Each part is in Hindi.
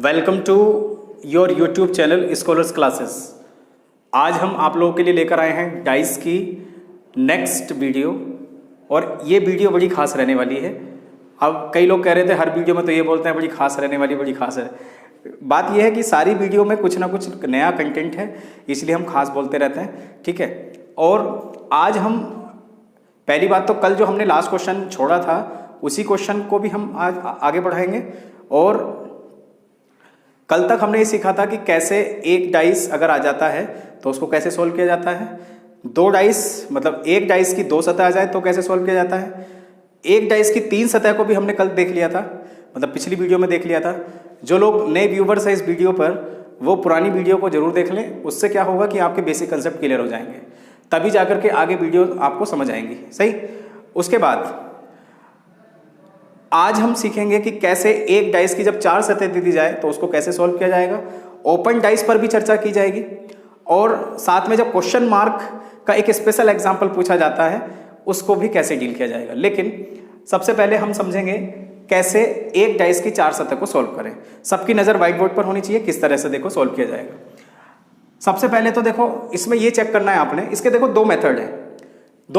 Welcome to your YouTube channel scholars classes. आज हम आप लोगों के लिए लेकर आए हैं डाइस की नेक्स्ट वीडियो और ये वीडियो बड़ी खास रहने वाली है। अब कई लोग कह रहे थे हर वीडियो में तो ये बोलते हैं बड़ी खास रहने वाली, बड़ी खास है। बात यह है कि सारी वीडियो में कुछ ना कुछ नया कंटेंट है, इसलिए हम खास बोलते रहते हैं, ठीक है। और आज हम पहली बात तो कल जो हमने लास्ट क्वेश्चन छोड़ा था उसी क्वेश्चन को भी हम आज आगे बढ़ाएंगे। और कल तक हमने ये सीखा था कि कैसे एक डाइस अगर आ जाता है तो उसको कैसे सोल्व किया जाता है, दो डाइस मतलब एक डाइस की दो सतह आ जाए तो कैसे सोल्व किया जाता है, एक डाइस की तीन सतह को भी हमने कल देख लिया था, मतलब पिछली वीडियो में देख लिया था। जो लोग नए व्यूवर्स हैं इस वीडियो पर वो पुरानी वीडियो को जरूर देख लें, उससे क्या होगा कि आपके बेसिक कंसेप्ट क्लियर हो जाएंगे, तभी जाकर के आगे वीडियो आपको समझ आएंगी। सही। उसके बाद आज हम सीखेंगे कि कैसे एक डाइस की जब चार सतह दे दी जाए तो उसको कैसे सॉल्व किया जाएगा। ओपन डाइस पर भी चर्चा की जाएगी और साथ में जब क्वेश्चन मार्क का एक स्पेशल एग्जांपल पूछा जाता है उसको भी कैसे डील किया जाएगा। लेकिन सबसे पहले हम समझेंगे कैसे एक डाइस की चार सतह को सॉल्व करें। सबकी नज़र व्हाइट बोर्ड पर होनी चाहिए, किस तरह से देखो सॉल्व किया जाएगा। सबसे पहले तो देखो इसमें ये चेक करना है आपने, इसके देखो दो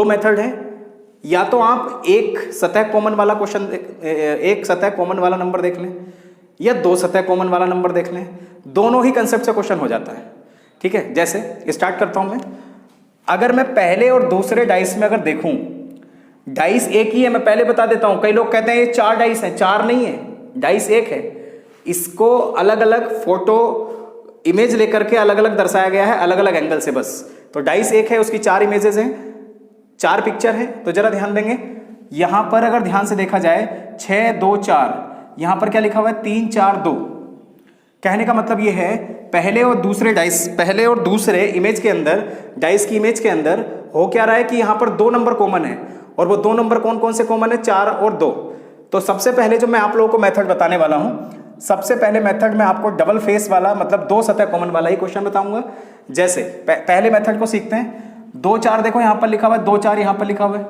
मेथड है। या तो आप एक सतह कॉमन वाला क्वेश्चन एक सतह कॉमन वाला नंबर देख लें या दो सतह कॉमन वाला नंबर देख लें, दोनों ही कंसेप्ट से क्वेश्चन हो जाता है, ठीक है। जैसे स्टार्ट करता हूं मैं। अगर मैं पहले और दूसरे डाइस में अगर देखूं, डाइस एक ही है, मैं पहले बता देता हूं। कई लोग कहते हैं ये चार डाइस हैं, चार नहीं है, डाइस एक है। इसको अलग अलग फोटो इमेज लेकर के अलग अलग दर्शाया गया है, अलग अलग एंगल से बस। तो डाइस एक है, उसकी चार इमेजेस हैं, चार पिक्चर है। तो जरा ध्यान देंगे, यहां पर अगर ध्यान से देखा जाए 6 2 4, यहां पर क्या लिखा हुआ है 3 4 2। कहने का मतलब यह है पहले और दूसरे इमेज के अंदर, डाइस की इमेज के अंदर हो क्या रहा है कि यहां पर दो नंबर कॉमन है। और वो दो नंबर कौन कौन से कॉमन है? 4 और 2। तो सबसे पहले जो मैं आप लोगों को मेथड बताने वाला हूं, सबसे पहले मेथड में आपको डबल फेस वाला मतलब दो सतह कॉमन वाला ही क्वेश्चन बताऊंगा। जैसे पहले मेथड को सीखते हैं। 2 4 देखो यहां पर लिखा हुआ है, 2 4 यहां पर लिखा हुआ है।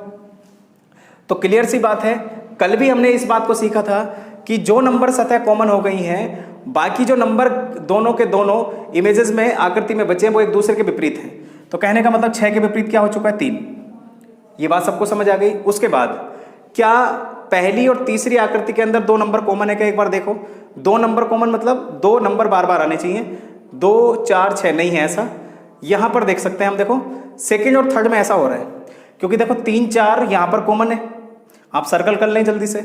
तो क्लियर सी बात है, कल भी हमने इस बात को सीखा था कि जो नंबर सतह कॉमन हो गई हैं, बाकी जो नंबर दोनों के दोनों इमेजेस में आकृति में बचे हैं वो एक दूसरे के विपरीत हैं। तो कहने का मतलब 6 के विपरीत क्या हो चुका है? 3। ये बात सबको समझ आ गई। उसके बाद क्या पहली और तीसरी आकृति के अंदर दो नंबर कॉमन है क्या? एक बार देखो, दो नंबर कॉमन मतलब दो नंबर बार बार आने चाहिए। 2 4 6 नहीं है ऐसा। यहां पर देख सकते हैं हम, देखो सेकंड और थर्ड में ऐसा हो रहा है, क्योंकि देखो 3 4 यहां पर कॉमन है, आप सर्कल कर लें जल्दी से।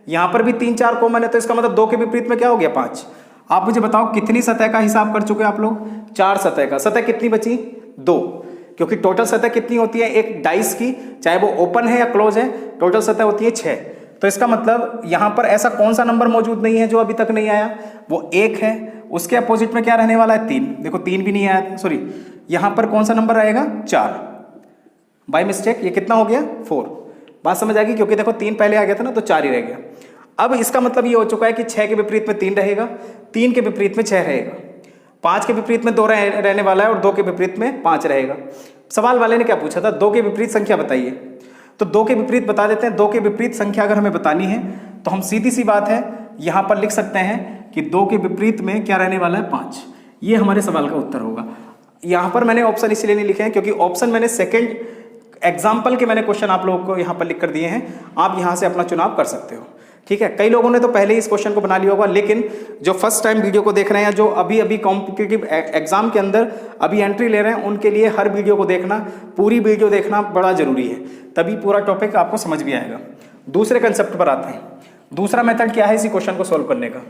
यहां पर भी 3 4 कॉमन है, तो इसका मतलब 2 के विपरीत में क्या हो गया? 5। आप मुझे बताओ कितनी सतह का हिसाब कर चुके आप लोग? 4 सतह का। सतह कितनी बची? 2, क्योंकि टोटल सतह कितनी होती है एक डाइस की, चाहे वो ओपन है या क्लोज है, टोटल सतह होती है 6। तो इसका मतलब यहां पर ऐसा कौन सा नंबर मौजूद नहीं है जो अभी तक नहीं आया? वो 1 है। उसके अपोजिट में क्या रहने वाला है? 3। देखो 3 भी नहीं आया, सॉरी, यहां पर कौन सा नंबर आएगा? 4। बाय मिस्टेक ये कितना हो गया? 4। बात समझ आ गई, क्योंकि देखो 3 पहले आ गया था ना, तो 4 ही रह गया। अब इसका मतलब ये हो चुका है कि 6 के विपरीत में 3 रहेगा, 3 के विपरीत में 6 रहेगा, 5 के विपरीत में 2 रहने वाला है और 2 के विपरीत में 5 रहेगा। सवाल वाले ने क्या पूछा था? 2 के विपरीत संख्या बताइए। तो 2 के विपरीत बता देते हैं। 2 के विपरीत संख्या अगर हमें बतानी है तो हम सीधी सी बात है यहां पर लिख सकते हैं कि 2 के विपरीत में क्या रहने वाला है? 5। ये हमारे सवाल का उत्तर होगा। यहां पर मैंने ऑप्शन इसलिए नहीं लिखे हैं क्योंकि ऑप्शन मैंने सेकंड एग्जाम्पल के मैंने क्वेश्चन आप लोगों को यहां पर लिख कर दिए हैं, आप यहां से अपना चुनाव कर सकते हो, ठीक है। कई लोगों ने तो पहले ही इस क्वेश्चन को बना लिया होगा, लेकिन जो फर्स्ट टाइम वीडियो को देख रहे हैं या जो अभी अभी कॉम्पिटिटिव एग्जाम के अंदर अभी एंट्री ले रहे हैं, उनके लिए हर वीडियो को देखना, पूरी वीडियो देखना बड़ा जरूरी है, तभी पूरा टॉपिक आपको समझ भी आएगा। दूसरे कंसेप्ट पर आते हैं। दूसरा मेथड क्या है इसी क्वेश्चन को सोल्व करने का?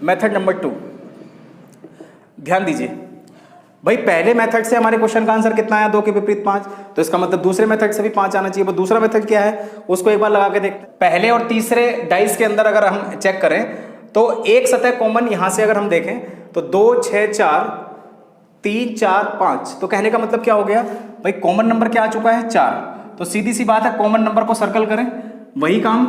Method number 2। ध्यान दीजिए भाई, पहले मेथड से हमारे क्वेश्चन का आंसर कितना आया? 2 के विपरीत 5। तो इसका मतलब दूसरे मेथड से भी 5 आना चाहिए। वो दूसरा मेथड क्या है उसको एक बार लगा के देखते हैं। पहले और तीसरे डाइस के अंदर अगर हम चेक करें तो एक सतह कॉमन यहां से अगर हम देखें तो 2 6 4 3 4 5। तो कहने का मतलब क्या हो गया भाई? कॉमन नंबर क्या आ चुका है? 4। तो सीधी सी बात है, कॉमन नंबर को सर्कल करें, वही काम।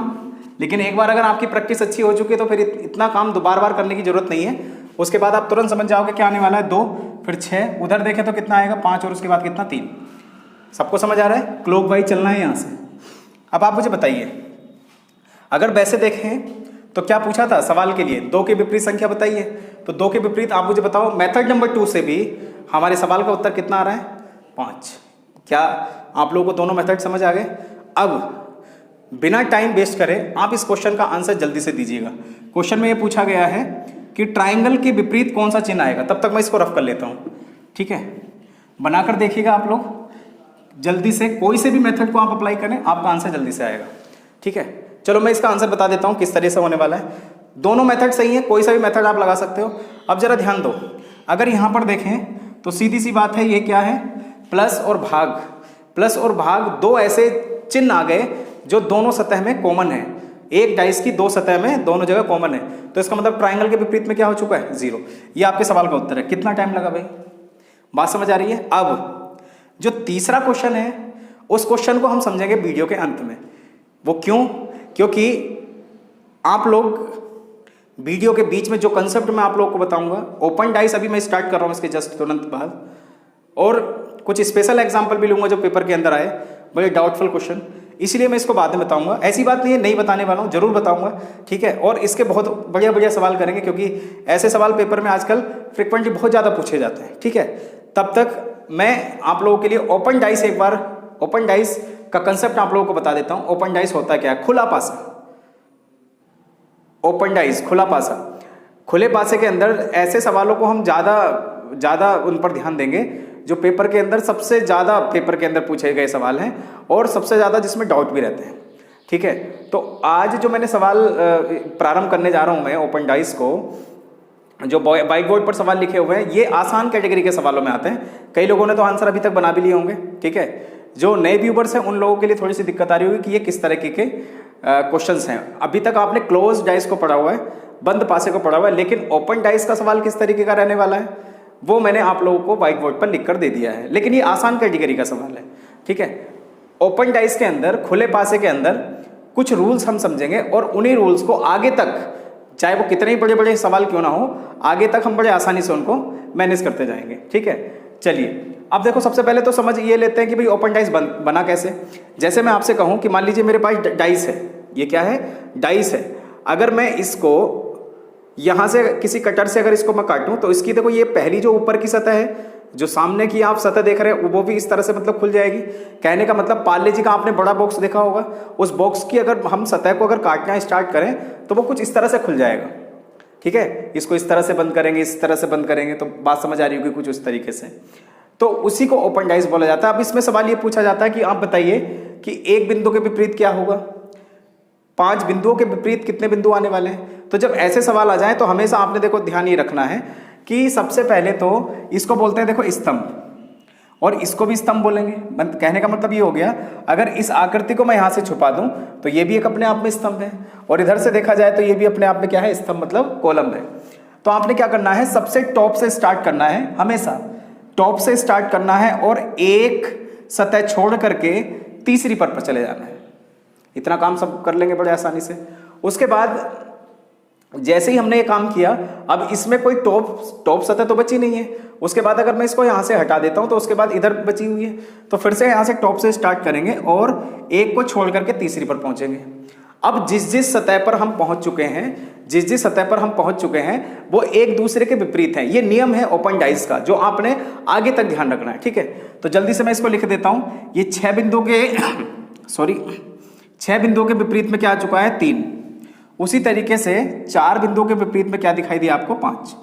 लेकिन एक बार अगर आपकी प्रैक्टिस अच्छी हो चुकी है तो फिर इतना काम दोबार बार करने की जरूरत नहीं है। उसके बाद आप तुरंत समझ जाओगे क्या आने वाला है? 2, फिर 6, उधर देखें तो कितना आएगा? 5, और उसके बाद कितना? 3। सबको समझ आ रहा है? क्लॉक वाइज चलना है यहां से। अब आप मुझे बताइए, अगर वैसे देखें तो क्या पूछा था सवाल के लिए, 2 के विपरीत संख्या बताइए। तो 2 के विपरीत आप मुझे बताओ, मेथड नंबर 2 से भी हमारे सवाल का उत्तर कितना आ रहा है, 5। क्या आप लोगों को दोनों मेथड समझ आ गए? अब बिना टाइम वेस्ट करे आप इस क्वेश्चन का आंसर जल्दी से दीजिएगा। क्वेश्चन में ये पूछा गया है कि ट्राइंगल के विपरीत कौन सा चिन्ह आएगा। तब तक मैं इसको रफ कर लेता हूँ, ठीक है। बनाकर देखिएगा आप लोग जल्दी से, कोई से भी मेथड को आप अप्लाई करें, आपका आंसर जल्दी से आएगा, ठीक है। चलो मैं इसका आंसर बता देता हूँ किस तरह से होने वाला है। दोनों मेथड सही है, कोई सा भी मेथड आप लगा सकते हो। अब जरा ध्यान दो, अगर यहाँ पर देखें तो सीधी सी बात है, ये क्या है, प्लस और भाग। प्लस और भाग 2 ऐसे चिन्ह आ गए जो दोनों सतह में कॉमन है। एक डाइस की 2 सतह में दोनों जगह कॉमन है, तो इसका मतलब ट्राइंगल के विपरीत में क्या हो चुका है, 0। ये आपके सवाल का उत्तर है। कितना टाइम लगा भाई, बात समझ आ रही है? अब जो तीसरा क्वेश्चन है, उस क्वेश्चन को हम समझेंगे वीडियो के अंत में। वो क्यों? क्योंकि आप लोग वीडियो के बीच में जो कंसेप्ट मैं आप लोगों को बताऊंगा, ओपन डाइस अभी मैं स्टार्ट कर रहा हूं इसके जस्ट तुरंत बाद, और कुछ स्पेशल एग्जांपल भी लूंगा जो पेपर के अंदर आए, बड़े डाउटफुल क्वेश्चन, इसलिए मैं इसको बाद में बताऊंगा। ऐसी बात नहीं है नहीं बताने वाला हूं, जरूर बताऊंगा, ठीक है। और इसके बहुत बढ़िया बढ़िया सवाल करेंगे, क्योंकि ऐसे सवाल पेपर में आजकल फ्रिक्वेंटली बहुत ज़्यादा पूछे जाते हैं, ठीक है। तब तक मैं आप लोगों के लिए ओपन डाइस, एक बार ओपन डाइस का कंसेप्ट आप लोगों को बता देता हूं। ओपन डाइस होता क्या है, खुला पासा। ओपन डाइस, खुला पासा। खुले पासे के अंदर ऐसे सवालों को हम ज़्यादा उन पर ध्यान देंगे जो पेपर के अंदर सबसे ज़्यादा पेपर के अंदर पूछे गए सवाल हैं, और सबसे ज़्यादा जिसमें डाउट भी रहते हैं, ठीक है। तो आज जो मैंने सवाल प्रारंभ करने जा रहा हूँ मैं ओपन डाइस को, जो व्हाइट बोर्ड पर सवाल लिखे हुए हैं, ये आसान कैटेगरी के सवालों में आते हैं। कई लोगों ने तो आंसर अभी तक बना भी लिए होंगे, ठीक है। जो नए व्यूवर्स हैं उन लोगों के लिए थोड़ी सी दिक्कत आ रही होगी कि ये किस तरीके के क्वेश्चंस हैं। अभी तक आपने क्लोज डाइस को पढ़ा हुआ है, बंद पासे को पढ़ा हुआ है, लेकिन ओपन डाइस का सवाल किस तरीके का रहने वाला है वो मैंने आप लोगों को व्हाइट बोर्ड पर लिख कर दे दिया है। लेकिन ये आसान कैटेगरी का सवाल है, ठीक है। ओपन डाइस के अंदर, खुले पासे के अंदर कुछ रूल्स हम समझेंगे, और उन्हीं रूल्स को आगे तक, चाहे वो कितने ही बड़े बड़े सवाल क्यों ना हो, आगे तक हम बड़े आसानी से उनको मैनेज करते जाएंगे, ठीक है। चलिए अब देखो, सबसे पहले तो समझ ये लेते हैं कि भाई ओपन डाइस बना कैसे। जैसे मैं आपसे कहूँ कि मान लीजिए मेरे पास डाइस है, ये क्या है, डाइस है। अगर मैं इसको यहाँ से किसी कटर से अगर इसको मैं काटूं, तो इसकी देखो ये पहली जो ऊपर की सतह है, जो सामने की आप सतह देख रहे हैं, वो भी इस तरह से मतलब खुल जाएगी। कहने का मतलब पार्ले जी का आपने बड़ा बॉक्स देखा होगा, उस बॉक्स की अगर हम सतह को अगर काटना स्टार्ट करें तो वो कुछ इस तरह से खुल जाएगा, ठीक है। इसको इस तरह से बंद करेंगे, इस तरह से बंद करेंगे, तो बात समझ आ रही होगी कुछ उस तरीके से। तो उसी को ओपन डाइस बोला जाता है। अब इसमें सवाल ये पूछा जाता है कि आप बताइए कि एक बिंदु के विपरीत क्या होगा, 5 बिंदुओं के विपरीत कितने बिंदु आने वाले हैं। तो जब ऐसे सवाल आ जाएं तो हमेशा आपने देखो ध्यान ये रखना है कि सबसे पहले तो इसको बोलते हैं देखो स्तंभ, और इसको भी स्तंभ बोलेंगे। कहने का मतलब ये हो गया, अगर इस आकृति को मैं यहाँ से छुपा दूं तो ये भी एक अपने आप में स्तंभ है, और इधर से देखा जाए तो ये भी अपने आप में क्या है, स्तंभ मतलब कॉलम है। तो आपने क्या करना है, सबसे टॉप से स्टार्ट करना है, हमेशा टॉप से स्टार्ट करना है, और एक सतह छोड़ करके तीसरी पर चले जाना है। इतना काम सब कर लेंगे बड़े आसानी से। उसके बाद जैसे ही हमने ये काम किया, अब इसमें कोई टॉप सतह तो बची नहीं है। उसके बाद अगर मैं इसको यहाँ से हटा देता हूँ तो उसके बाद इधर बची हुई है, तो फिर से यहाँ से टॉप से स्टार्ट करेंगे और एक को छोड़ करके तीसरी पर पहुँचेंगे। अब जिस सतह पर हम पहुँच चुके हैं, जिस सतह पर हम पहुँच चुके हैं, वो एक दूसरे के विपरीत है। ये नियम है ओपन डाइस का, जो आपने आगे तक ध्यान रखना है, ठीक है। तो जल्दी से मैं इसको लिख देता हूँ। ये 6 बिंदुओं के 6 बिंदुओं के विपरीत में क्या आ चुका है, 3। उसी तरीके से 4 बिंदुओं के विपरीत में क्या दिखाई दिया आपको, 5।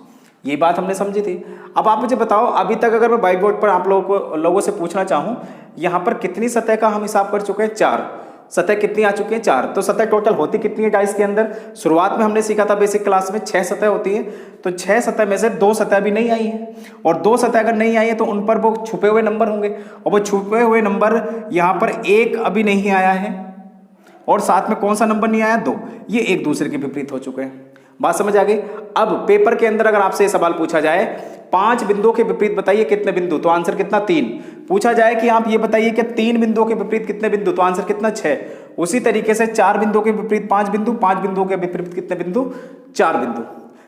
ये बात हमने समझी थी। अब आप मुझे बताओ, अभी तक अगर मैं व्हाइट बोर्ड पर आप लोगों से पूछना चाहूँ, यहाँ पर कितनी सतह का हम हिसाब कर चुके हैं, 4 सतह कितनी आ चुकी है, 4। तो सतह टोटल होती कितनी है डाइस के अंदर? शुरुआत में हमने सीखा था बेसिक क्लास में 6 सतह होती है। तो 6 सतह में से 2 सतह भी नहीं आई है, और 2 सतह अगर नहीं आई है तो उन पर वो छुपे हुए नंबर होंगे, और वो छुपे हुए नंबर यहाँ पर 1 अभी नहीं आया है, और साथ में कौन सा नंबर नहीं आया, 2। ये एक दूसरे के विपरीत हो चुके हैं। बात समझ आ गई। अब पेपर के अंदर अगर आपसे ये सवाल पूछा जाए, 5 बिंदुओं के विपरीत बताइए कितने बिंदु, तो आंसर कितना, 3। पूछा जाए कि आप ये बताइए कि 3 बिंदुओं के विपरीत कितने बिंदु, तो आंसर कितना, 6। उसी तरीके से 4 बिंदुओं के विपरीत 5 बिंदु, 5 बिंदुओं के विपरीत कितने बिंदु, 4 बिंदु।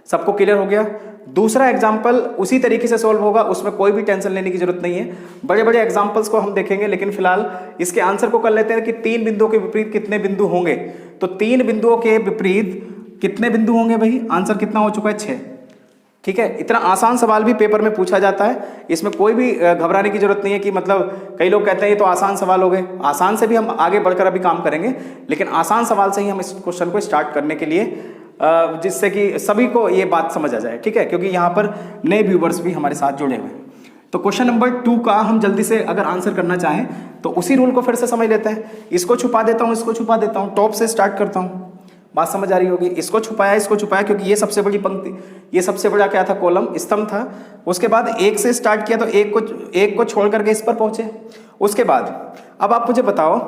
सबको क्लियर हो गया। दूसरा एग्जाम्पल उसी तरीके से सॉल्व होगा, उसमें कोई भी टेंशन लेने की जरूरत नहीं है। बड़े बड़े एग्जाम्पल्स को हम देखेंगे, लेकिन फिलहाल इसके आंसर को कर लेते हैं कि 3 बिंदुओं के विपरीत कितने बिंदु होंगे। तो 3 बिंदुओं के विपरीत कितने बिंदु होंगे भाई? आंसर कितना हो चुका है? 6। ठीक है, इतना आसान सवाल भी पेपर में पूछा जाता है, इसमें कोई भी घबराने की जरूरत नहीं है कि मतलब कई लोग कहते हैं ये तो आसान सवाल हो गए। आसान से भी हम आगे बढ़कर अभी काम करेंगे, लेकिन आसान सवाल से ही हम इस क्वेश्चन को स्टार्ट करने के लिए, जिससे कि सभी को ये बात समझ आ जाए। ठीक है, क्योंकि यहाँ पर नए व्यूवर्स भी हमारे साथ जुड़े हुए हैं। तो क्वेश्चन नंबर 2 का हम जल्दी से अगर आंसर करना चाहें तो उसी रूल को फिर से समझ लेते हैं। इसको छुपा देता हूँ, इसको छुपा देता हूँ, टॉप से स्टार्ट करता हूँ। बात समझ आ रही होगी। इसको छुपाया क्योंकि ये सबसे बड़ी पंक्ति, ये सबसे बड़ा क्या था? कॉलम, स्तंभ था। उसके बाद 1 से स्टार्ट किया तो एक को छोड़ करके इस पर पहुंचे। उसके बाद अब आप मुझे बताओ,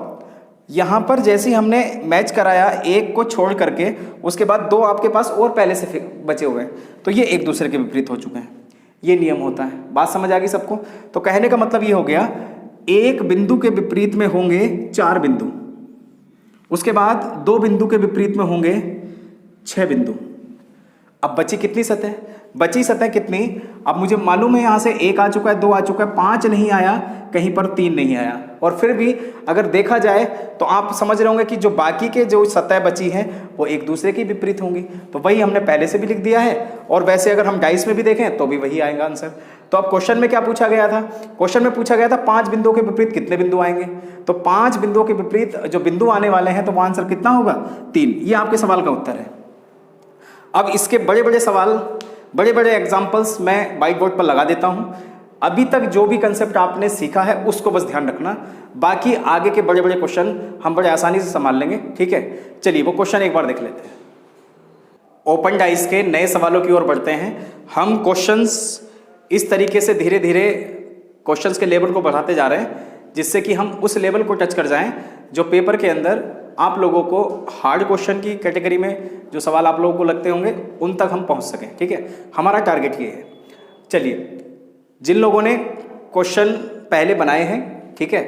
यहाँ पर जैसे ही हमने मैच कराया 1 को छोड़ करके, उसके बाद 2 आपके पास और पहले से बचे हुए हैं, तो ये एक दूसरे के विपरीत हो चुके हैं। ये नियम होता है। बात समझ आ गई सबको? तो कहने का मतलब ये हो गया, एक बिंदु के विपरीत में होंगे 4 बिंदु, उसके बाद 2 बिंदु के विपरीत में होंगे 6 बिंदु। अब बची कितनी सतह? बची सतह कितनी? अब मुझे मालूम है यहाँ से 1 आ चुका है, 2 आ चुका है, 5 नहीं आया, कहीं पर 3 नहीं आया। और फिर भी अगर देखा जाए तो आप समझ रहे होंगे कि जो बाकी के जो सतह बची हैं वो एक दूसरे के विपरीत होंगी। तो वही हमने पहले से भी लिख दिया है, और वैसे अगर हम डाइस में भी देखें तो भी वही आएगा आंसर। तो अब क्वेश्चन में क्या पूछा गया था? क्वेश्चन में पूछा गया था 5 बिंदुओं के विपरीत कितने बिंदु आएंगे। तो 5 बिंदुओं के विपरीत जो बिंदु आने वाले हैं तो वो आंसर कितना होगा? 3। ये आपके सवाल का उत्तर है। अब इसके बड़े बड़े सवाल, बड़े बड़े एग्जाम्पल्स मैं व्हाइट बोर्ड पर लगा देता हूँ। अभी तक जो भी कंसेप्ट आपने सीखा है उसको बस ध्यान रखना, बाकी आगे के बड़े बड़े क्वेश्चन हम बड़े आसानी से संभाल लेंगे। ठीक है, चलिए वो क्वेश्चन एक बार देख लेते हैं। ओपन डाइस के नए सवालों की ओर बढ़ते हैं। हम क्वेश्चंस इस तरीके से धीरे धीरे क्वेश्चंस के लेवल को बढ़ाते जा रहे हैं, जिससे कि हम उस लेवल को टच कर जाएं जो पेपर के अंदर आप लोगों को हार्ड क्वेश्चन की कैटेगरी में जो सवाल आप लोगों को लगते होंगे उन तक हम पहुंच सकें। ठीक है, हमारा टारगेट ये है। चलिए, जिन लोगों ने क्वेश्चन पहले बनाए हैं, ठीक है,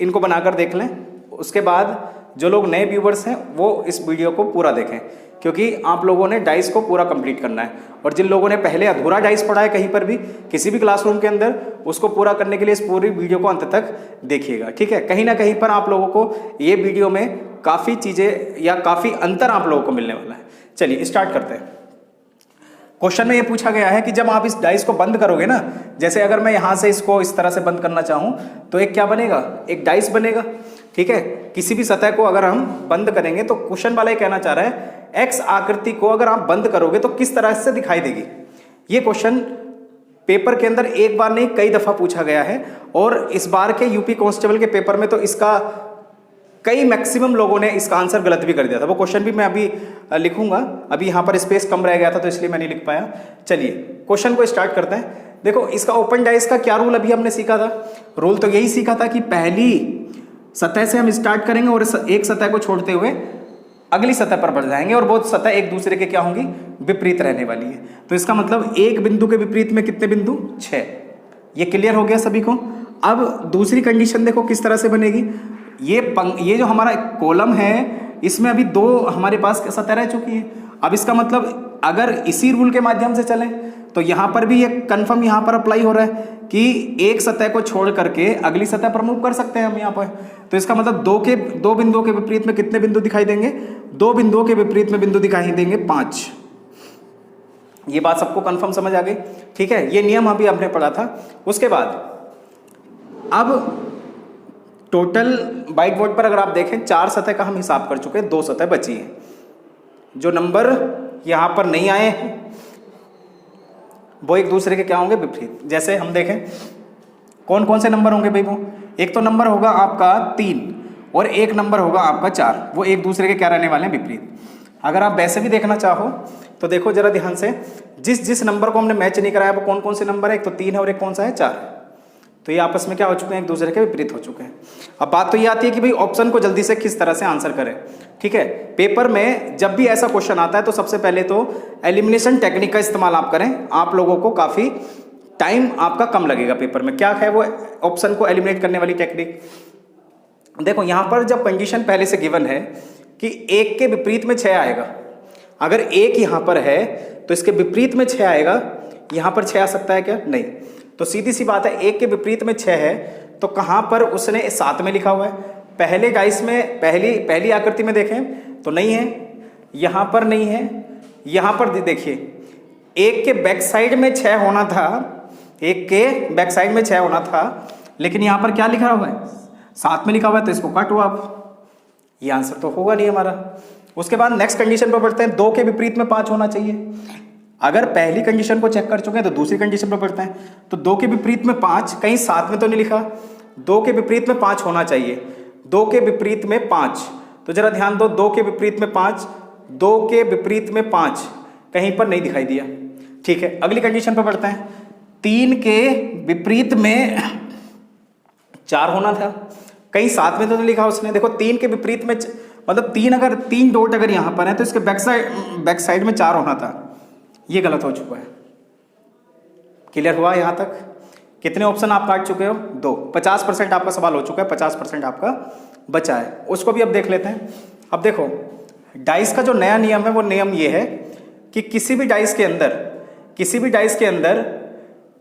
इनको बनाकर देख लें। उसके बाद जो लोग नए व्यूवर्स हैं वो इस वीडियो को पूरा देखें, क्योंकि आप लोगों ने डाइस को पूरा कंप्लीट करना है। और जिन लोगों ने पहले अधूरा डाइस पढ़ा है कहीं पर भी, किसी भी क्लासरूम के अंदर, उसको पूरा करने के लिए इस पूरी वीडियो को अंत तक देखिएगा। ठीक है, कहीं ना कहीं पर आप लोगों को ये वीडियो में काफ़ी चीज़ें या काफ़ी अंतर आप लोगों को मिलने वाला है। चलिए स्टार्ट करते हैं। क्वेश्चन में ये पूछा गया है कि जब आप इस डाइस को बंद करोगे ना, जैसे अगर मैं यहाँ से इसको इस तरह से बंद करना चाहूँ तो एक क्या बनेगा? एक डाइस बनेगा। ठीक है, किसी भी सतह को अगर हम बंद करेंगे तो क्वेश्चन वाला ये कहना चाह रहा है एक्स आकृति को अगर आप बंद करोगे तो किस तरह से दिखाई देगी। ये क्वेश्चन पेपर के अंदर एक बार नहीं कई दफा पूछा गया है, और इस बार के यूपी कांस्टेबल के पेपर में तो इसका कई मैक्सिमम लोगों ने इसका आंसर गलत भी कर दिया था। वो क्वेश्चन भी मैं अभी लिखूंगा, अभी यहाँ पर स्पेस कम रह गया था तो इसलिए मैं नहीं लिख पाया। चलिए क्वेश्चन को स्टार्ट करते हैं। देखो, इसका ओपन डाइस का क्या रूल अभी हमने सीखा था? रूल तो यही सीखा था कि पहली सतह से हम स्टार्ट करेंगे और एक सतह को छोड़ते हुए अगली सतह पर बढ़ जाएंगे, और वो सतह एक दूसरे के क्या होंगी? विपरीत रहने वाली है। तो इसका मतलब एक बिंदु के विपरीत में कितने बिंदु? 6। ये क्लियर हो गया सभी को? अब दूसरी कंडीशन देखो किस तरह से बनेगी। ये जो हमारा कॉलम है इसमें अभी 2 हमारे पास सतह रह चुकी है। अब इसका मतलब अगर इसी रूल के माध्यम से चलें तो यहाँ पर भी ये कन्फर्म यहाँ पर अप्लाई हो रहा है कि एक सतह को छोड़ करके अगली सतह पर मूव कर सकते हैं हम यहाँ पर। तो इसका मतलब 2 बिंदुओं के विपरीत में कितने बिंदु दिखाई देंगे? 2 बिंदुओं के विपरीत में बिंदु दिखाई देंगे 5। ये बात सबको कन्फर्म समझ आ गई? ठीक है, ये नियम अभी हमने पढ़ा था। उसके बाद अब टोटल व्हाइट बोर्ड पर अगर आप देखें 4 सतह का हम हिसाब कर चुके हैं, 2 सतह बची हैं। जो नंबर यहाँ पर नहीं आए हैं वो एक दूसरे के क्या होंगे? विपरीत। जैसे हम देखें कौन कौन से नंबर होंगे भाई? वो एक तो नंबर होगा आपका 3 और एक नंबर होगा आपका 4। वो एक दूसरे के क्या रहने वाले हैं? विपरीत। अगर आप वैसे भी देखना चाहो तो देखो जरा ध्यान से, जिस नंबर को हमने मैच नहीं कराया वो कौन कौन से नंबर है? एक तो 3 है और एक कौन सा है? 4। तो ये आपस में क्या हो चुके हैं? एक दूसरे के विपरीत हो चुके हैं। अब बात तो ये आती है कि भाई ऑप्शन को जल्दी से किस तरह से आंसर करें। ठीक है, पेपर में जब भी ऐसा क्वेश्चन आता है तो सबसे पहले तो एलिमिनेशन टेक्निक का इस्तेमाल आप करें। आप लोगों को काफ़ी टाइम आपका कम लगेगा पेपर में। क्या है वो ऑप्शन को एलिमिनेट करने वाली टेक्निक? देखो, यहाँ पर जब कंडीशन पहले से गिवन है कि 1 के विपरीत में 6 आएगा, अगर 1 यहाँ पर है तो इसके विपरीत में 6 आएगा। यहाँ पर 6 आ सकता है क्या? नहीं। तो सीधी सी बात है, 1 के विपरीत में 6 है तो कहाँ पर उसने 7 में लिखा हुआ है? पहले डाइस में पहली आकृति में देखें तो नहीं है, यहाँ पर नहीं है, यहाँ पर देखिए, एक के बैक साइड में 6 होना था, एक के बैक साइड में 6 होना था, लेकिन यहाँ पर क्या लिखा हुआ है, 7 में लिखा हुआ है, तो इसको काटो आप, ये आंसर तो होगा नहीं हमारा। उसके बाद नेक्स्ट कंडीशन पर बढ़ते हैं, 2 के विपरीत में 5 होना चाहिए। अगर पहली कंडीशन को चेक कर चुके हैं तो दूसरी कंडीशन पर बढ़ते हैं, तो 2 के विपरीत में 5, कहीं 7 में तो नहीं लिखा, 2 के विपरीत में 5 होना चाहिए, 2 के विपरीत में 5, तो जरा ध्यान दो, 2 के विपरीत में 5, 2 के विपरीत में 5 कहीं पर नहीं दिखाई दिया। ठीक है, अगली कंडीशन पर बढ़ते हैं, 3 के विपरीत में 4 होना था, कहीं 7 में तो नहीं लिखा उसने। देखो 3 के विपरीत में मतलब 3 डॉट अगर यहाँ पर है तो इसके बैक साइड में 4 होना था, ये गलत हो चुका है। क्लियर हुआ यहाँ तक? कितने ऑप्शन आप काट चुके हो? 2। 50% आपका सवाल हो चुका है, 50% आपका बचा है, उसको भी अब देख लेते हैं। अब देखो डाइस का जो नया नियम है वो नियम ये है कि किसी भी डाइस के अंदर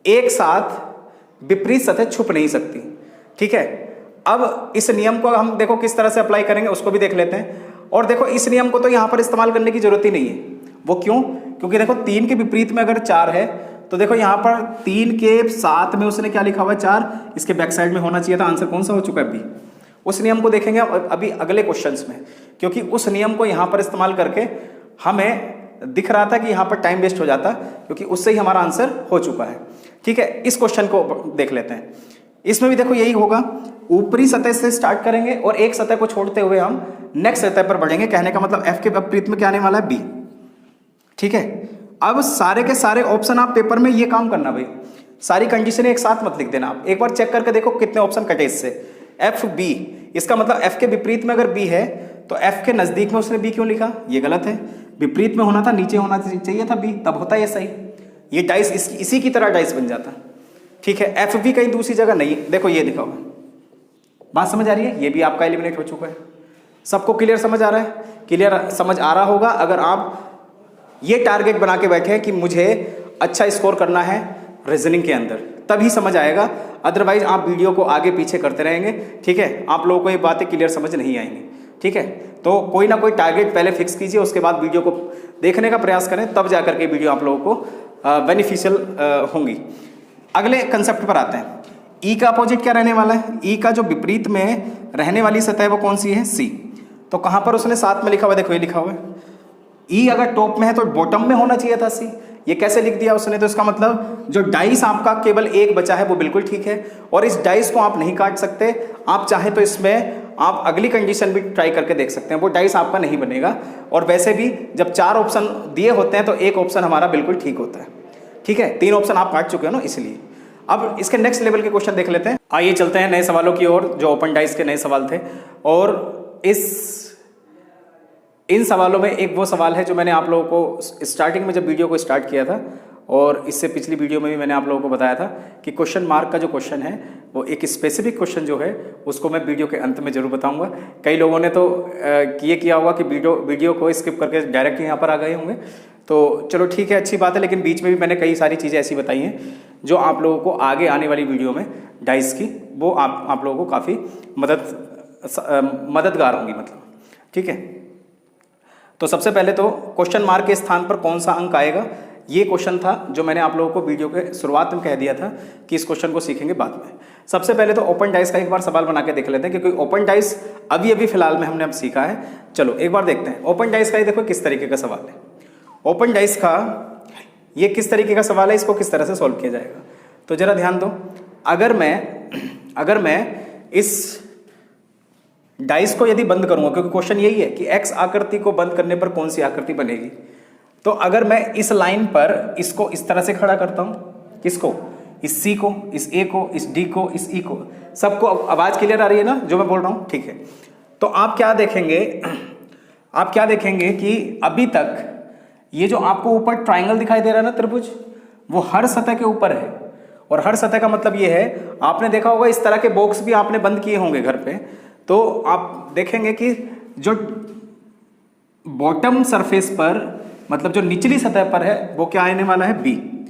एक साथ विपरीत सतह छुप नहीं सकती। ठीक है, अब इस नियम को हम देखो किस तरह से अप्लाई करेंगे उसको भी देख लेते हैं। और देखो इस नियम को तो यहाँ पर इस्तेमाल करने की जरूरत ही नहीं है। वो क्यों? क्योंकि देखो 3 के विपरीत में अगर 4 है तो देखो यहाँ पर 3 के 7 में उसने क्या लिखा हुआ है, 4, इसके बैक साइड में होना चाहिए था। आंसर कौन सा हो चुका है? बी। उस नियम को देखेंगे अभी अगले क्वेश्चंस में, क्योंकि उस नियम को यहाँ पर इस्तेमाल करके हमें दिख रहा था कि यहाँ पर टाइम वेस्ट हो जाता, क्योंकि उससे ही हमारा आंसर हो चुका है। ठीक है, इस क्वेश्चन को देख लेते हैं। इसमें भी देखो यही होगा, ऊपरी सतह से स्टार्ट करेंगे और एक सतह को छोड़ते हुए हम नेक्स्ट सतह पर बढ़ेंगे। कहने का मतलब एफ के विपरीत में क्या आने वाला है? बी। ठीक है, अब सारे के सारे ऑप्शन आप पेपर में ये काम करना भाई, सारी कंडीशन एक साथ मत लिख देना। आप एक बार चेक करके देखो कितने ऑप्शन कटे इससे। एफ बी, इसका मतलब एफ के विपरीत में अगर बी है तो एफ के नजदीक में उसने बी क्यों लिखा? ये गलत है, विपरीत में होना था, नीचे होना चाहिए था बी, तब होता ये सही। ये डाइस इसी की तरह डाइस बन जाता। ठीक है, एफ बी कहीं दूसरी जगह नहीं, देखो ये लिखा हुआ। बात समझ आ रही है? ये भी आपका एलिमिनेट हो चुका है। सबको क्लियर समझ आ रहा है? क्लियर समझ आ रहा होगा अगर आप ये टारगेट बना के बैठे हैं कि मुझे अच्छा स्कोर करना है रीजनिंग के अंदर, तभी समझ आएगा। अदरवाइज आप वीडियो को आगे पीछे करते रहेंगे। ठीक है, आप लोगों को ये बातें क्लियर समझ नहीं आएंगी। ठीक है, तो कोई ना कोई टारगेट पहले फिक्स कीजिए, उसके बाद वीडियो को देखने का प्रयास करें, तब जाकर के वीडियो आप लोगों को बेनिफिशियल होंगी। अगले कंसेप्ट पर आते हैं। ई का अपोजिट क्या रहने वाला है? ई का जो विपरीत में रहने वाली सतह है वो कौन सी है? सी। तो कहाँ पर उसने 7 में लिखा हुआ है? देखो ये लिखा हुआ है। ई अगर टॉप में है तो बॉटम में होना चाहिए था सी। ये कैसे लिख दिया उसने? तो इसका मतलब जो डाइस आपका केवल एक बचा है वो बिल्कुल ठीक है, और इस डाइस को आप नहीं काट सकते। आप चाहें तो इसमें आप अगली कंडीशन भी ट्राई करके देख सकते हैं, वो डाइस आपका नहीं बनेगा। और वैसे भी जब 4 ऑप्शन दिए होते हैं तो एक ऑप्शन हमारा बिल्कुल ठीक होता है। ठीक है, 3 ऑप्शन आप काट चुके हो ना, इसलिए। अब इसके नेक्स्ट लेवल के क्वेश्चन देख लेते हैं। आइए चलते हैं नए सवालों की ओर, जो ओपन डाइस के नए सवाल थे। और इन सवालों में एक वो सवाल है जो मैंने आप लोगों को स्टार्टिंग में जब वीडियो को स्टार्ट किया था, और इससे पिछली वीडियो में भी मैंने आप लोगों को बताया था कि क्वेश्चन मार्क का जो क्वेश्चन है वो एक स्पेसिफिक क्वेश्चन जो है उसको मैं वीडियो के अंत में जरूर बताऊंगा। कई लोगों ने तो ये किया होगा कि वीडियो को स्किप करके डायरेक्ट यहाँ पर आ गए होंगे, तो चलो ठीक है, अच्छी बात है। लेकिन बीच में भी मैंने कई सारी चीज़ें ऐसी बताई हैं जो आप लोगों को आगे आने वाली वीडियो में डाइस की, वो आप लोगों को काफ़ी मददगार होंगी, मतलब। ठीक है, तो सबसे पहले तो क्वेश्चन मार्क के स्थान पर कौन सा अंक आएगा, ये क्वेश्चन था जो मैंने आप लोगों को वीडियो के शुरुआत में कह दिया था कि इस क्वेश्चन को सीखेंगे बाद में। सबसे पहले तो ओपन डाइस का एक बार सवाल बना के देख लेते हैं, क्योंकि ओपन डाइस अभी फिलहाल में हमने अब सीखा है। चलो एक बार देखते हैं ओपन डाइस का। ये देखो किस तरीके का सवाल है। ओपन डाइस का ये किस तरीके का सवाल है, इसको किस तरह से सॉल्व किया जाएगा। तो जरा ध्यान दो, अगर मैं इस डाइस को यदि बंद करूंगा, क्योंकि क्वेश्चन यही है कि एक्स आकृति को बंद करने पर कौन सी आकृति बनेगी, तो अगर मैं इस लाइन पर इसको इस तरह से खड़ा करता हूं, किसको? इस सी को, इस ए को, इस डी को, इस ई को। सबको आवाज क्लियर आ रही है ना जो मैं बोल रहा हूं? ठीक है, तो आप क्या देखेंगे कि अभी तक ये जो आपको ऊपर ट्राइंगल दिखाई दे रहा है ना, त्रिभुज, वो हर सतह के ऊपर है। और हर सतह का मतलब ये है, आपने देखा होगा इस तरह के बॉक्स भी आपने बंद किए होंगे घर पे, तो आप देखेंगे कि जो बॉटम सरफेस पर, मतलब जो निचली सतह पर है, वो क्या आने वाला है? बी।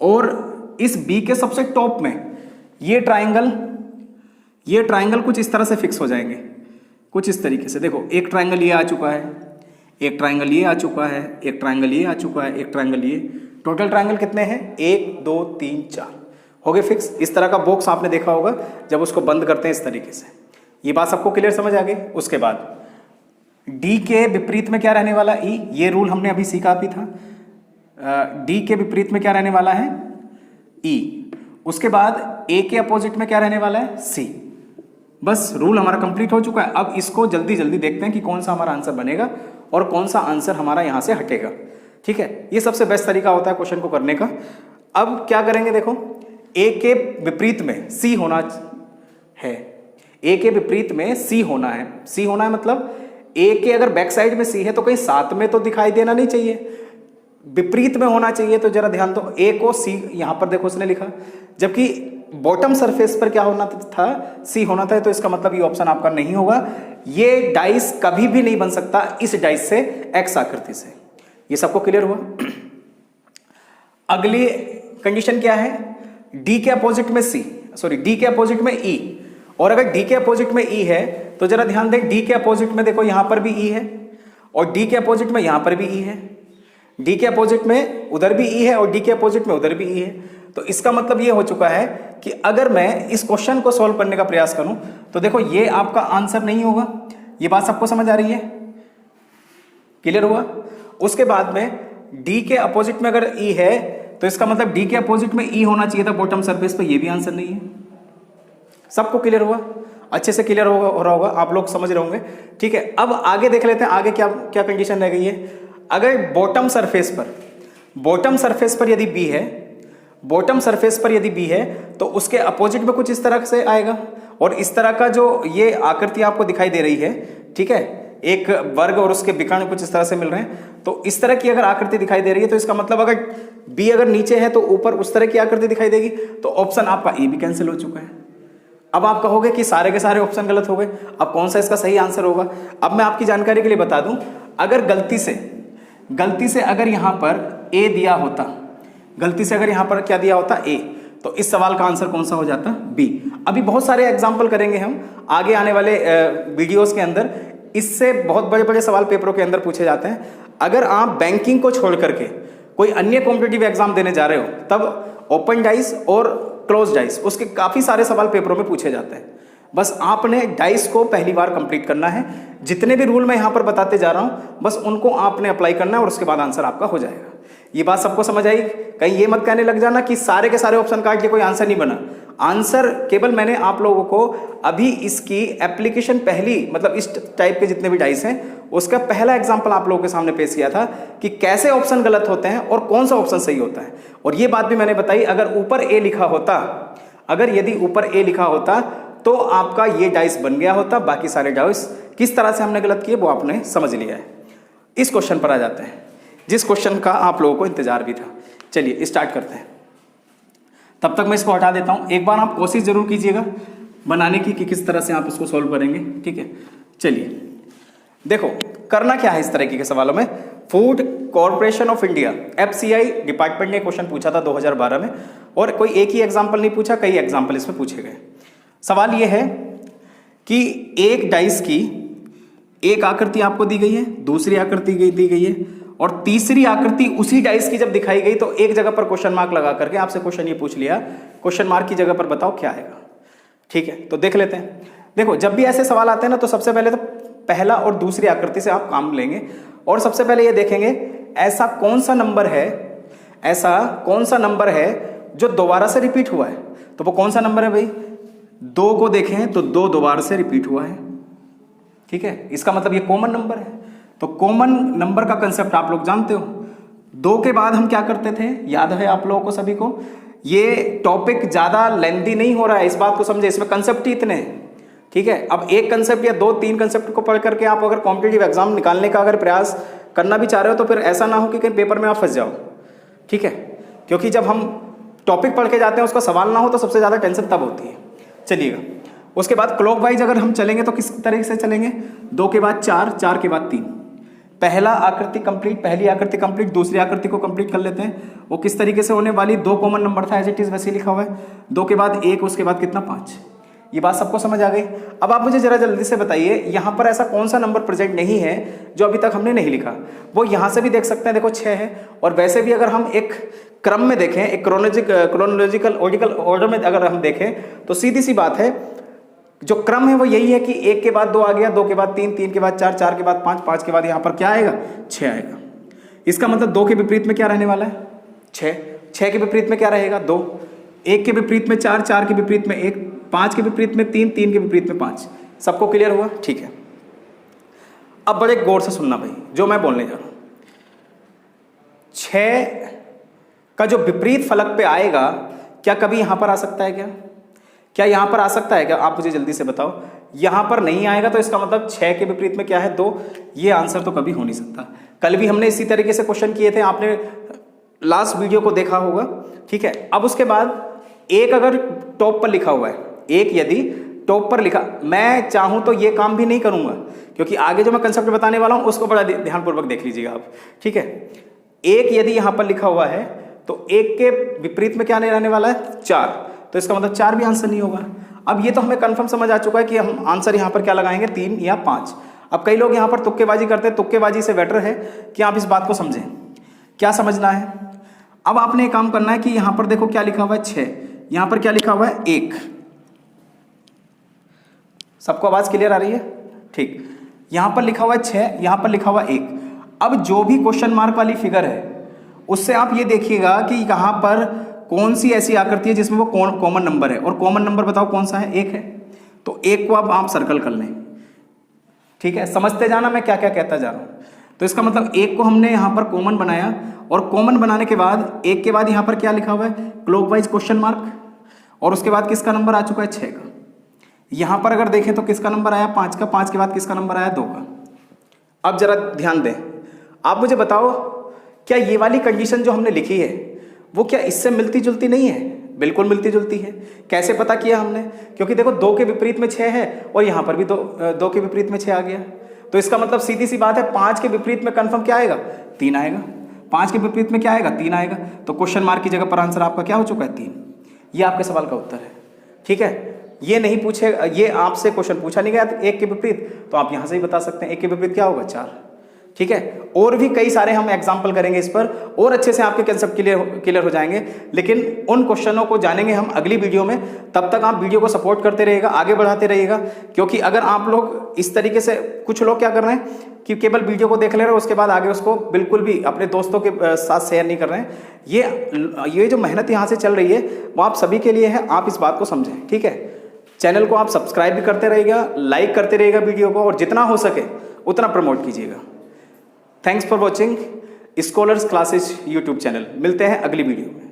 और इस बी के सबसे टॉप में ये ट्राइंगल कुछ इस तरह से फिक्स हो जाएंगे, कुछ इस तरीके से। देखो एक ट्राइंगल ये आ चुका है, एक ट्राइंगल ये आ चुका है, एक ट्राइंगल ये आ चुका है, एक ट्राइंगल ये। टोटल ट्राइंगल कितने हैं? 1 2 3 4 हो गए फिक्स। इस तरह का बॉक्स आपने देखा होगा जब उसको बंद करते हैं इस तरीके से। ये बात सबको क्लियर समझ आ गई। उसके बाद डी के विपरीत में क्या रहने वाला? ई। ये रूल हमने अभी सीखा भी था। डी के विपरीत में क्या रहने वाला है? ई। उसके बाद ए के अपोजिट में क्या रहने वाला है? सी। बस रूल हमारा कंप्लीट हो चुका है। अब इसको जल्दी जल्दी देखते हैं कि कौन सा हमारा आंसर बनेगा और कौन सा आंसर हमारा यहां से हटेगा। ठीक है, ये सबसे बेस्ट तरीका होता है क्वेश्चन को करने का। अब क्या करेंगे? देखो, ए के विपरीत में सी होना है। ए के विपरीत में सी होना है। सी होना है मतलब ए के अगर बैक साइड में सी है तो कहीं साथ में तो दिखाई देना नहीं चाहिए, विपरीत में होना चाहिए। तो जरा ध्यान दो, ए को सी यहां पर देखो उसने लिखा, जबकि बॉटम सरफेस पर क्या होना था? सी होना था। तो इसका मतलब ये ऑप्शन आपका नहीं होगा। ये डाइस कभी भी नहीं बन सकता इस डाइस से, एक्स आकृति से। ये सबको क्लियर हुआ? अगली कंडीशन क्या है? डी के अपोजिट में सी, सॉरी डी के अपोजिट में ई। और अगर डी के अपोजिट में ई है तो जरा ध्यान दें, डी के अपोजिट में देखो यहां पर भी ई है और डी के अपोजिट में यहां पर भी ई है, डी के अपोजिट में उधर भी ई है और डी के अपोजिट में उधर भी ई है। तो इसका मतलब ये हो चुका है कि अगर मैं इस क्वेश्चन को सॉल्व करने का प्रयास करूं तो देखो ये आपका आंसर नहीं होगा। ये बात सबको समझ आ रही है? क्लियर हुआ? उसके बाद में डी के अपोजिट में अगर ई है तो इसका मतलब डी के अपोजिट में ई होना चाहिए था बॉटम सरफेस पे। ये भी आंसर नहीं है। सबको क्लियर हुआ? अच्छे से क्लियर हो रहा होगा, आप लोग समझ रहे होंगे। ठीक है, अब आगे देख लेते हैं आगे क्या क्या कंडीशन रह गई है। अगर बॉटम सरफेस पर यदि बी है, बॉटम सरफेस पर यदि बी है तो उसके अपोजिट में कुछ इस तरह से आएगा और इस तरह का जो ये आकृति आपको दिखाई दे रही है, ठीक है, एक वर्ग और उसके विकर्ण कुछ इस तरह से मिल रहे हैं। तो इस तरह की अगर आकृति दिखाई दे रही है तो इसका मतलब अगर बी अगर नीचे है तो ऊपर उस तरह की आकृति दिखाई देगी। तो ऑप्शन आपका ए भी कैंसिल हो चुका है। अब आप कहोगे कि सारे के सारे ऑप्शन गलत हो गए, अब कौन सा इसका सही आंसर होगा? अब मैं आपकी जानकारी के लिए बता दूं, अगर गलती से अगर यहां पर ए दिया होता, गलती से अगर यहां पर क्या दिया होता? ए, तो इस सवाल का आंसर कौन सा हो जाता? बी। अभी बहुत सारे एग्जाम्पल करेंगे हम आगे आने वाले वीडियोस के अंदर। इससे बहुत बड़े बड़े सवाल पेपरों के अंदर पूछे जाते हैं। अगर आप बैंकिंग को छोड़ करके कोई अन्य कॉम्पिटिटिव एग्जाम देने जा रहे हो तब ओपन डाइस और क्लोज डाइस, उसके काफी सारे सवाल पेपरों में पूछे जाते हैं। बस आपने डाइस को पहली बार कंप्लीट करना है। जितने भी रूल मैं यहां पर बताते जा रहा हूं बस उनको आपने अप्लाई करना है और उसके बाद आंसर आपका हो जाएगा। ये बात सबको समझ आई? कहीं ये मत कहने लग जाना कि सारे के सारे ऑप्शन काट के कोई आंसर नहीं बना। आंसर केवल मैंने आप लोगों को अभी इसकी एप्लीकेशन पहली, मतलब इस टाइप के जितने भी डाइस हैं उसका पहला एग्जांपल आप लोगों के सामने पेश किया था कि कैसे ऑप्शन गलत होते हैं और कौन सा ऑप्शन सही होता है। और ये बात भी मैंने बताई, अगर ऊपर ए लिखा होता, अगर यदि ऊपर ए लिखा होता तो आपका ये डाइस बन गया होता। बाकी सारे डाइस किस तरह से हमने गलत किए वो आपने समझ लिया है। इस क्वेश्चन पर आ जाते हैं, जिस क्वेश्चन का आप लोगों को इंतजार भी था। चलिए स्टार्ट करते हैं। तब तक मैं इसको हटा देता हूं। एक बार आप कोशिश जरूर कीजिएगा बनाने की कि किस तरह से आप इसको सॉल्व करेंगे। ठीक है, चलिए देखो करना क्या है इस तरह के सवालों में। Food corporation of India FCI department ने क्वेश्चन पूछा था 2012 में और कोई एक ही एग्जाम्पल नहीं पूछा, कई एग्जाम्पल इसमें पूछे गए। सवाल यह है कि एक डाइस की एक आकृति आपको दी गई है, दूसरी आकृति दी गई है और तीसरी आकृति उसी डाइस की जब दिखाई गई तो एक जगह पर क्वेश्चन मार्क लगा करके आपसे क्वेश्चन ये पूछ लिया, क्वेश्चन मार्क की जगह पर बताओ क्या आएगा। ठीक है, तो देख लेते हैं। देखो जब भी ऐसे सवाल आते हैं ना तो सबसे पहले तो पहला और दूसरी आकृति से आप काम लेंगे और सबसे पहले ये देखेंगे ऐसा कौन सा नंबर है जो दोबारा से रिपीट हुआ है। तो वो कौन सा नंबर है भाई? 2 को देखें तो 2 दोबारा से रिपीट हुआ है। ठीक है, इसका मतलब ये कॉमन नंबर है। तो कॉमन नंबर का कंसेप्ट आप लोग जानते हो। 2 के बाद हम क्या करते थे, याद है आप लोगों को सभी को? ये टॉपिक ज्यादा लेंथी नहीं हो रहा है, इस बात को समझे, इसमें कंसेप्ट ही इतने हैं। ठीक है, अब एक कंसेप्ट या 2-3 कंसेप्ट को पढ़ करके आप अगर कॉम्पिटिटिव एग्जाम निकालने का अगर प्रयास करना भी चाह रहे हो तो फिर ऐसा ना हो कि कहीं पेपर में आप फंस जाओ। ठीक है, क्योंकि जब हम टॉपिक पढ़ के जाते हैं उसका सवाल ना हो तो सबसे ज्यादा टेंशन तब होती है। चलिएगा, उसके बाद क्लॉकवाइज अगर हम चलेंगे तो किस तरीके से चलेंगे? 2 के बाद 4, 4 के बाद 3। पहली आकृति कंप्लीट, दूसरी आकृति को कंप्लीट कर लेते हैं। वो किस तरीके से होने वाली? 2 कॉमन नंबर था एज इट इज वैसे लिखा हुआ है। 2 के बाद 1, उसके बाद कितना? 5। ये बात सबको समझ आ गई। अब आप मुझे जरा जल्दी से बताइए, यहाँ पर ऐसा कौन सा नंबर प्रेजेंट नहीं है जो अभी तक हमने नहीं लिखा। वो यहाँ से भी देख सकते हैं, देखो 6 है। और वैसे भी अगर हम एक क्रम में देखें, एक क्रोनोलॉजिकल ऑर्डर में अगर हम देखें तो सीधी सी बात है, जो क्रम है वो यही है कि 1 के बाद 2 आ गया, 2 के बाद 3, 3 के बाद 4, 4 के बाद 5, 5 के बाद यहाँ पर क्या आएगा, 6 आएगा। इसका मतलब 2 के विपरीत में क्या रहने वाला है, 6। 6 के विपरीत में क्या रहेगा, 2। 1 के विपरीत में 4, 4 के विपरीत में 1, 5 के विपरीत में 3, 3 के विपरीत में 5। सबको क्लियर हुआ? ठीक है। अब बड़े गौर से सुनना भाई, जो मैं बोलने जा रहा हूं, 6 का जो विपरीत फलक पे आएगा, क्या कभी यहां पर आ सकता है क्या यहां पर आ सकता है क्या? आप मुझे जल्दी से बताओ। यहां पर नहीं आएगा तो इसका मतलब 6 के विपरीत में क्या है, 2। ये आंसर तो कभी हो नहीं सकता। कल भी हमने इसी तरीके से क्वेश्चन किए थे, आपने लास्ट वीडियो को देखा होगा, ठीक है। अब उसके बाद 1 अगर टॉप पर लिखा हुआ है, 1 यदि टॉप पर लिखा, मैं चाहूं तो ये काम भी नहीं करूंगा, क्योंकि आगे जो मैं कंसेप्ट बताने वाला हूं उसको बड़ा ध्यानपूर्वक देख लीजिएगा आप, ठीक है। 1 यदि यहां पर लिखा हुआ है तो 1 के विपरीत में क्या नहीं रहने वाला है, 4। तो इसका मतलब 4 भी आंसर नहीं होगा। अब ये तो हमें कंफर्म समझ आ चुका है कि हम आंसर यहां पर क्या लगाएंगे, 3 या 5। अब कई लोग यहां पर तुक्केबाजी करते हैं, तुक्केबाजी से बेटर है कि आप इस बात को समझें। क्या समझना है? अब आपने एक काम करना है कि यहां पर देखो क्या लिखा हुआ है, 6। यहां पर क्या लिखा हुआ है, 1। सबको आवाज क्लियर आ रही है? ठीक। यहां पर लिखा हुआ है 6, यहां पर लिखा हुआ है 1। अब जो भी क्वेश्चन मार्क वाली फिगर है उससे आप ये देखिएगा कि यहां पर कौन सी ऐसी आकृति है जिसमें वो कॉमन नंबर है, और कॉमन नंबर बताओ कौन सा है, 1 है। तो 1 को अब आप सर्कल कर लें, ठीक है। समझते जाना मैं क्या क्या कहता जा रहा हूं। तो इसका मतलब 1 को हमने यहां पर कॉमन बनाया, और कॉमन बनाने के बाद 1 के बाद यहां पर क्या लिखा हुआ है, क्लॉकवाइज क्वेश्चन मार्क, और उसके बाद किसका नंबर आ चुका है, 6 का। यहां पर अगर देखें तो किसका नंबर आया, 5 का। 5 के बाद किसका नंबर आया, 2 का। अब जरा ध्यान दें, आप मुझे बताओ क्या ये वाली कंडीशन जो हमने लिखी है वो क्या इससे मिलती जुलती नहीं है? बिल्कुल मिलती जुलती है। कैसे पता किया हमने? क्योंकि देखो 2 के विपरीत में 6 है, और यहां पर भी 2 के विपरीत में 6 आ गया। तो इसका मतलब सीधी सी बात है, 5 के विपरीत में कंफर्म क्या आएगा, 3 आएगा। 5 के विपरीत में क्या आएगा, 3 आएगा। तो क्वेश्चन मार्क की जगह पर आंसर आपका क्या हो चुका है, 3। ये आपके सवाल का उत्तर है, ठीक है। ये नहीं पूछे, ये आपसे क्वेश्चन पूछा नहीं गया 1 के विपरीत, तो आप यहां से ही बता सकते हैं 1 के विपरीत क्या होगा, 4, ठीक है। और भी कई सारे हम एग्जाम्पल करेंगे इस पर, और अच्छे से आपके कंसेप्ट क्लियर हो जाएंगे। लेकिन उन क्वेश्चनों को जानेंगे हम अगली वीडियो में। तब तक आप वीडियो को सपोर्ट करते रहिएगा, आगे बढ़ाते रहिएगा, क्योंकि अगर आप लोग इस तरीके से, कुछ लोग क्या कर रहे हैं कि केवल वीडियो को देख ले रहे हैं, उसके बाद आगे उसको बिल्कुल भी अपने दोस्तों के साथ शेयर नहीं कर रहे हैं। ये जो मेहनत यहाँ से चल रही है वो आप सभी के लिए है, आप इस बात को समझें, ठीक है। चैनल को आप सब्सक्राइब भी करते रहिएगा, लाइक करते रहिएगा वीडियो को, और जितना हो सके उतना प्रमोट कीजिएगा। Thanks for watching scholars classes YouTube channel. मिलते हैं अगली वीडियो में।